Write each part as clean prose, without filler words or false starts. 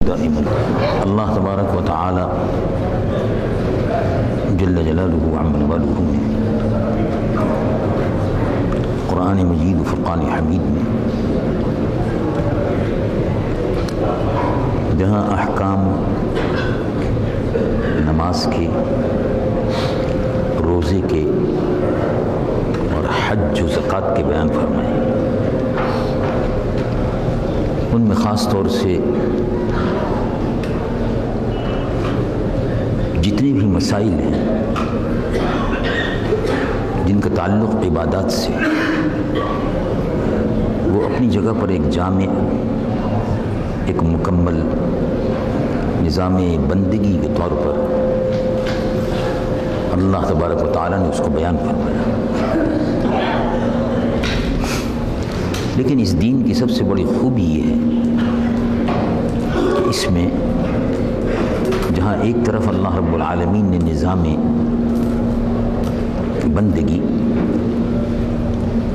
دائما اللہ تبارک و تعالی جل جلالہ وعم نوالہ نے قرآن مجید و فرقان حمید میں جہاں احکام نماز کے، روزے کے اور حج و زکوٰۃ کے بیان فرمائے، ان میں خاص طور سے جتنے بھی مسائل ہیں جن کا تعلق عبادات سے، وہ اپنی جگہ پر ایک جامع، ایک مکمل نظام بندگی کے طور پر اللہ تبارک و تعالیٰ نے اس کو بیان فرمایا۔ لیکن اس دین کی سب سے بڑی خوبی یہ ہے کہ اس میں جہاں ایک طرف اللہ رب العالمین نے نظام بندگی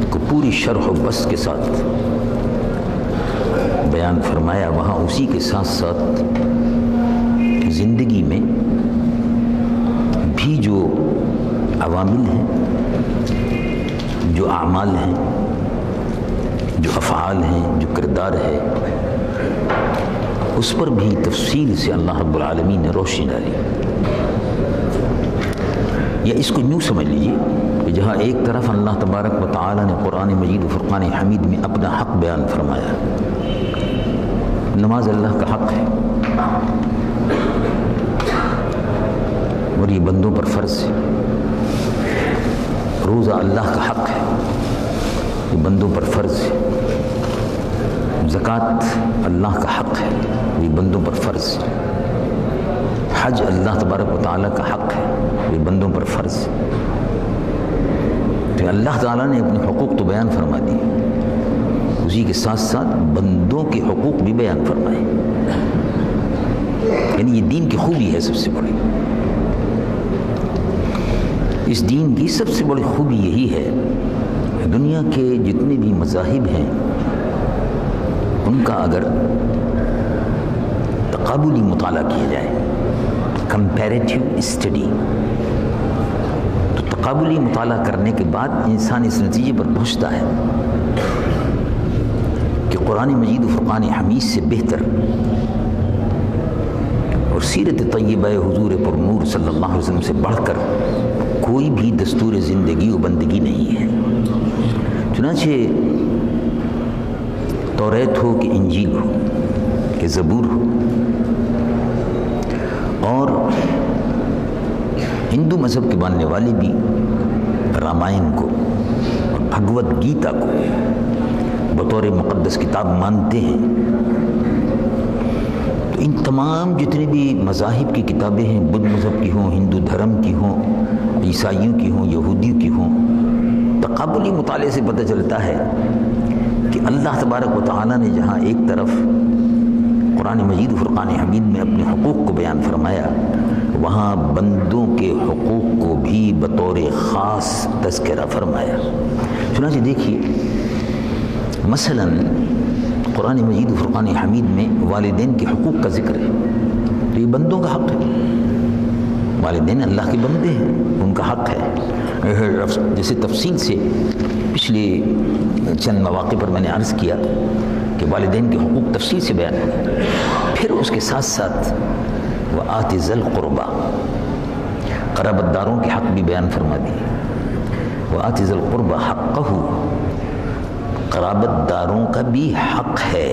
کو پوری شرح و بسط کے ساتھ بیان فرمایا، وہاں اسی کے ساتھ ساتھ زندگی میں بھی جو عوامل ہیں، جو اعمال ہیں، جو افعال ہیں، جو کردار ہے، اس پر بھی تفصیل سے اللہ رب العالمین نے روشنی ڈالی۔ یا اس کو یوں سمجھ لیجیے کہ جہاں ایک طرف اللہ تبارک و تعالی نے قرآن مجید و فرقان حمید میں اپنا حق بیان فرمایا، نماز اللہ کا حق ہے اور یہ بندوں پر فرض ہے، روزہ اللہ کا حق ہے، یہ بندوں پر فرض ہے، زکوٰۃ اللہ کا حق ہے، یہ بندوں پر فرض ہے، حج اللہ تبارک و تعالیٰ کا حق ہے، یہ بندوں پر فرض ہے۔ تو اللہ تعالیٰ نے اپنے حقوق تو بیان فرما دیے، اسی کے ساتھ ساتھ بندوں کے حقوق بھی بیان فرمائے۔ یعنی یہ دین کی خوبی ہے سب سے بڑی۔ اس دین کی سب سے بڑی خوبی یہی ہے کہ دنیا کے جتنے بھی مذاہب ہیں ان کا اگر تقابلی مطالعہ کیا جائے، کمپیریٹیو اسٹڈی، تو تقابلی مطالعہ کرنے کے بعد انسان اس نتیجے پر پہنچتا ہے کہ قرآن مجید و فرقان حمید سے بہتر اور سیرت طیبہ حضور پر نور صلی اللہ علیہ وسلم سے بڑھ کر کوئی بھی دستور زندگی و بندگی نہیں ہے۔ چنانچہ توریت ہو کہ انجیل ہو کہ زبور ہو، اور ہندو مذہب کے ماننے والے بھی رامائن کو اور بھگوت گیتا کو بطور مقدس کتاب مانتے ہیں۔ تو ان تمام جتنے بھی مذاہب کی کتابیں ہیں، بدھ مذہب کی ہوں، ہندو دھرم کی ہوں، عیسائیوں کی ہوں، یہودیوں کی ہوں، تقابلی مطالعے سے پتہ چلتا ہے کہ اللہ تبارک و تعالیٰ نے جہاں ایک طرف قرآن مجید و فرقان حمید میں اپنے حقوق کو بیان فرمایا، وہاں بندوں کے حقوق کو بھی بطور خاص تذکرہ فرمایا۔ چنانچہ دیکھیے مثلا قرآن مجید و فرقان حمید میں والدین کے حقوق کا ذکر ہے، تو یہ بندوں کا حق ہے، والدین اللہ کے بندے ہیں، ان کا حق ہے۔ جیسے تفصیل سے پچھلے چند مواقع پر میں نے عرض کیا کہ والدین کے حقوق تفصیل سے بیان ہوئے، پھر اس کے ساتھ ساتھ وآت ذی القربیٰ، قرابت داروں کے حق بھی بیان فرما دیے۔ وآت ذی القربیٰ حقہ، قرابت داروں کا بھی حق ہے۔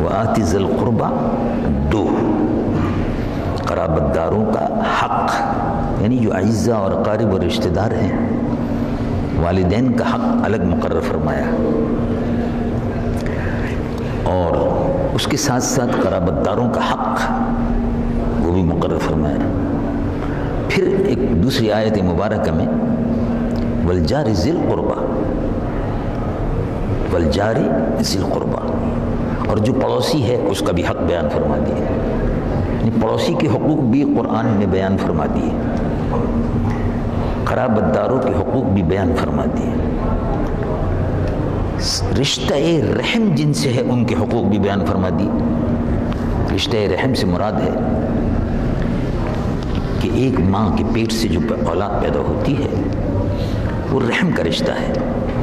وآت ذی القربیٰ دو، قرابت داروں کا حق یعنی جو اعزاء اور اقارب اور رشتہ دار ہیں، والدین کا حق الگ مقرر فرمایا، اور اس کے ساتھ ساتھ قرابت داروں کا حق وہ بھی مقرر فرمایا۔ پھر ایک دوسری آیت مبارکہ میں والجار ذی القربیٰ، والجار ذی القربیٰ، اور جو پڑوسی ہے اس کا بھی حق بیان فرما دیا، یعنی پڑوسی کے حقوق بھی قرآن نے بیان فرما دیے، قرابت داروں کے حقوق بھی بیان فرما دیے، رشتہ رحم جن سے ہے ان کے حقوق بھی بیان فرما دی، رشتہ رحم سے مراد ہے کہ ایک ماں کے پیٹ سے جو اولاد پیدا ہوتی ہے وہ رحم کا رشتہ ہے،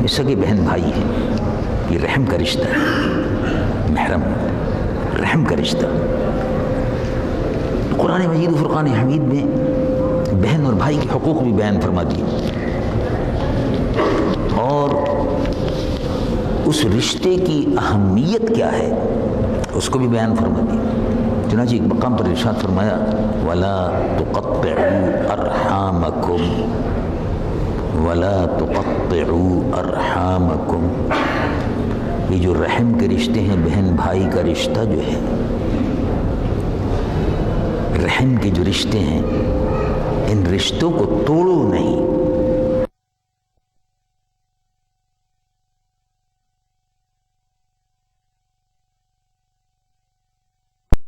یہ سگے بہن بھائی ہے، یہ رحم کا رشتہ ہے، محرم رحم کا رشتہ۔ قرآن مجید و فرقان حمید میں بہن اور بھائی کے حقوق بھی بیان فرما دیے اور اس رشتے کی اہمیت کیا ہے اس کو بھی بیان فرما دیا۔ چنانچہ ایک مقام پر ارشاد فرمایا وَلَا تُقَطِّعُوا أَرْحَامَكُمْ وَلَا تُقَطِّعُوا أَرْحَامَكُمْ، یہ جو رحم کے رشتے ہیں، بہن بھائی کا رشتہ جو ہے، رحم کے جو رشتے ہیں، ان رشتوں کو توڑو نہیں،